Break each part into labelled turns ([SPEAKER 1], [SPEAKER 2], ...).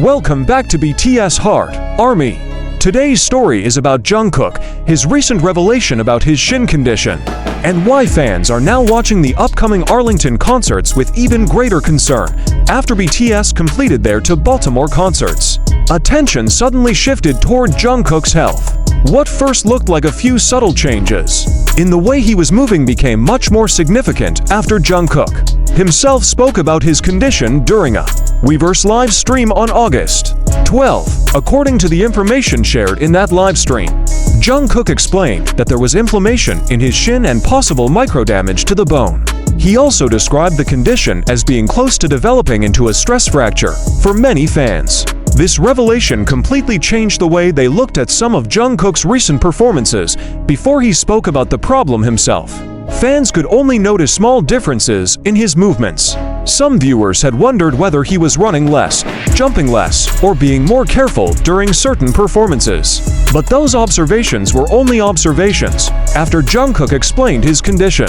[SPEAKER 1] Welcome back to BTS Heart, ARMY. Today's story is about Jungkook, his recent revelation about his shin condition, and why fans are now watching the upcoming Arlington concerts with even greater concern after BTS completed their to Baltimore concerts. Attention suddenly shifted toward Jungkook's health. What first looked like a few subtle changes in the way he was moving became much more significant after Jungkook himself spoke about his condition during a Weverse live stream on August 12. According to the information shared in that live stream, Jungkook explained that there was inflammation in his shin and possible microdamage to the bone. He also described the condition as being close to developing into a stress fracture for many fans. This revelation completely changed the way they looked at some of Jungkook's recent performances before he spoke about the problem himself. Fans could only notice small differences in his movements. Some viewers had wondered whether he was running less, jumping less, or being more careful during certain performances. But those observations were only observations after Jungkook explained his condition.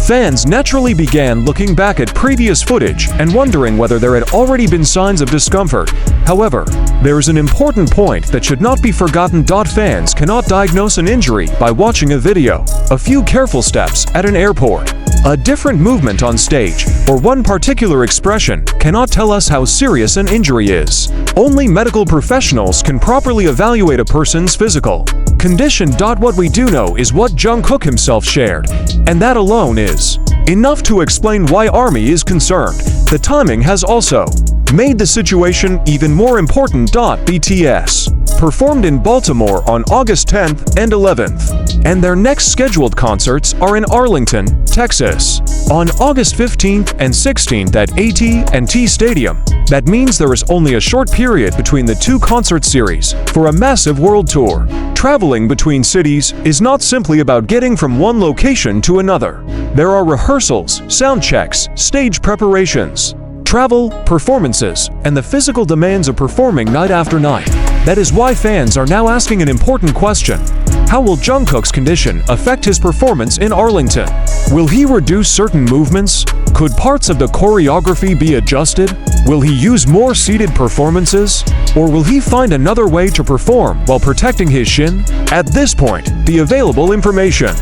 [SPEAKER 1] Fans naturally began looking back at previous footage and wondering whether there had already been signs of discomfort. However, there is an important point that should not be forgotten. Fans cannot diagnose an injury by watching a video, a few careful steps at an airport, a different movement on stage, or one particular expression cannot tell us how serious an injury is. Only medical professionals can properly evaluate a person's physical condition. What we do know is what Jungkook himself shared, and that alone is enough to explain why ARMY is concerned. The timing has also made the situation even more important. BTS performed in Baltimore on August 10th and 11th, and their next scheduled concerts are in Arlington, Texas, on August 15th and 16th at AT&T Stadium. That means there is only a short period between the two concert series for a massive world tour. Traveling between cities is not simply about getting from one location to another. There are rehearsals, sound checks, stage preparations, travel, performances, and the physical demands of performing night after night. That is why fans are now asking an important question. How will Jungkook's condition affect his performance in Arlington? Will he reduce certain movements? Could parts of the choreography be adjusted? Will he use more seated performances? Or will he find another way to perform while protecting his shin? At this point, the available information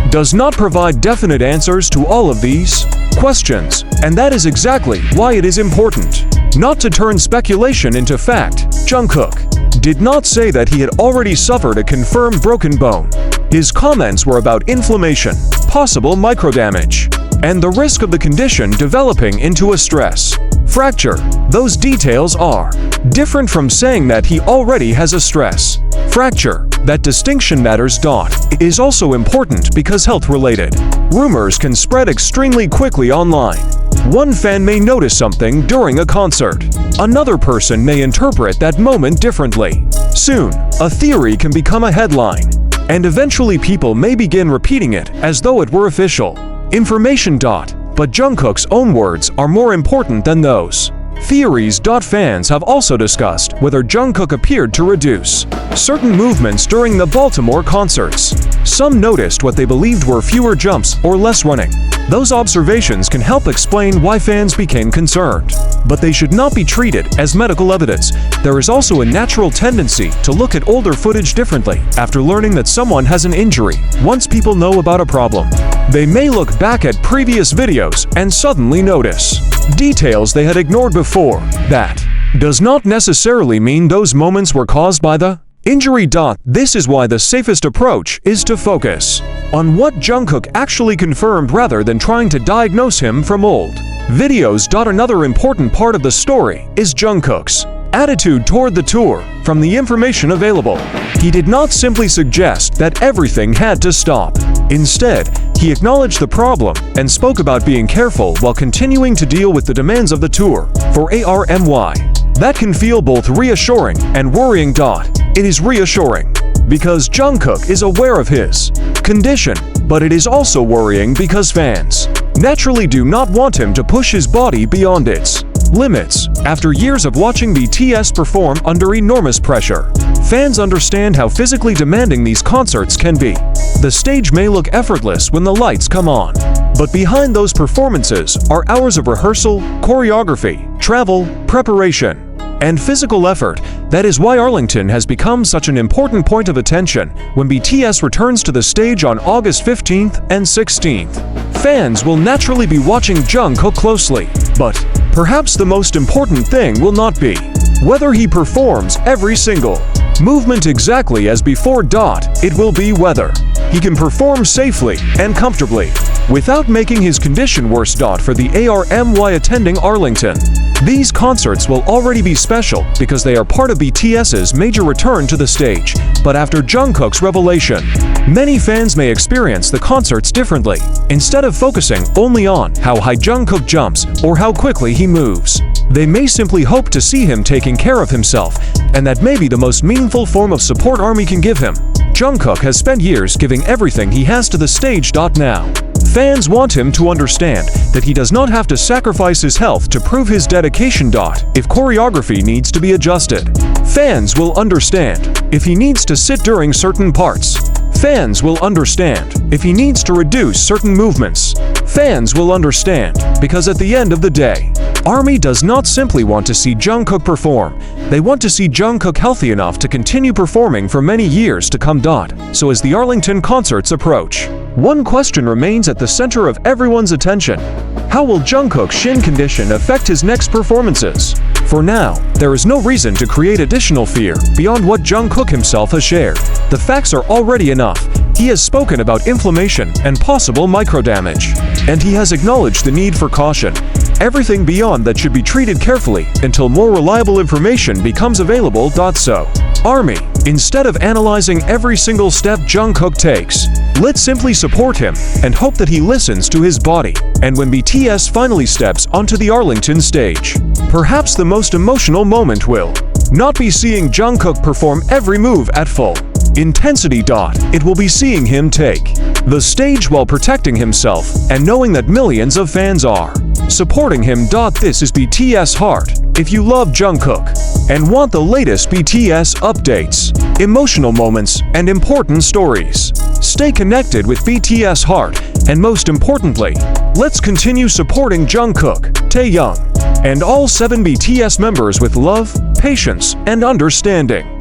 [SPEAKER 1] does not provide definite answers to all of these questions, and that is exactly why it is important not to turn speculation into fact. Jungkook did not say that he had already suffered a confirmed broken bone. His comments were about inflammation, possible microdamage, and the risk of the condition developing into a stress fracture. Those details are different from saying that he already has a stress fracture. That distinction matters. It is also important because health-related rumors can spread extremely quickly online. One fan may notice something during a concert. Another person may interpret that moment differently. Soon, a theory can become a headline, and eventually people may begin repeating it as though it were official information. But Jungkook's own words are more important than those theories. Fans have also discussed whether Jungkook appeared to reduce certain movements during the Baltimore concerts. Some noticed what they believed were fewer jumps or less running. Those observations can help explain why fans became concerned, but they should not be treated as medical evidence. There is also a natural tendency to look at older footage differently after learning that someone has an injury. Once people know about a problem, they may look back at previous videos and suddenly notice details they had ignored before. That does not necessarily mean those moments were caused by the injury. This is why the safest approach is to focus on what Jungkook actually confirmed rather than trying to diagnose him from old videos. Another important part of the story is Jungkook's attitude toward the tour. From the information available, he did not simply suggest that everything had to stop. Instead, he acknowledged the problem and spoke about being careful while continuing to deal with the demands of the tour. For ARMY, that can feel both reassuring and worrying. It is reassuring because Jungkook is aware of his condition, but it is also worrying because fans naturally do not want him to push his body beyond its limits. After years of watching BTS perform under enormous pressure, fans understand how physically demanding these concerts can be. The stage may look effortless when the lights come on, but behind those performances are hours of rehearsal, choreography, travel, preparation, and physical effort. That is why Arlington has become such an important point of attention when BTS returns to the stage on August 15th and 16th. Fans will naturally be watching Jungkook closely, but perhaps the most important thing will not be whether he performs every single movement exactly as before. It will be whether he can perform safely and comfortably without making his condition worse. For the ARMY attending Arlington, these concerts will already be special because they are part of BTS's major return to the stage. But after Jungkook's revelation, many fans may experience the concerts differently. Instead of focusing only on how high Jungkook jumps or how quickly he moves, they may simply hope to see him taking care of himself, and that may be the most meaningful form of support ARMY can give him. Jungkook has spent years giving everything he has to the stage. Now, fans want him to understand that he does not have to sacrifice his health to prove his dedication. If choreography needs to be adjusted, fans will understand. If he needs to sit during certain parts, fans will understand. If he needs to reduce certain movements, fans will understand. Because at the end of the day, ARMY does not simply want to see Jungkook perform, they want to see Jungkook healthy enough to continue performing for many years to come. So as the Arlington concerts approach, one question remains at the center of everyone's attention. How will Jungkook's shin condition affect his next performances? For now, there is no reason to create additional fear beyond what Jungkook himself has shared. The facts are already enough. He has spoken about inflammation and possible microdamage, and he has acknowledged the need for caution. Everything beyond that should be treated carefully until more reliable information becomes available. So, ARMY, instead of analyzing every single step Jungkook takes, let's simply support him and hope that he listens to his body. And when BTS finally steps onto the Arlington stage, perhaps the most emotional moment will not be seeing Jungkook perform every move at full intensity. It will be seeing him take the stage while protecting himself and knowing that millions of fans are supporting him. This is BTS Heart. If you love Jungkook and want the latest BTS updates, emotional moments, and important stories, stay connected with BTS Heart, and most importantly, let's continue supporting Jungkook, Taehyung, and all 7 BTS members with love, patience, and understanding.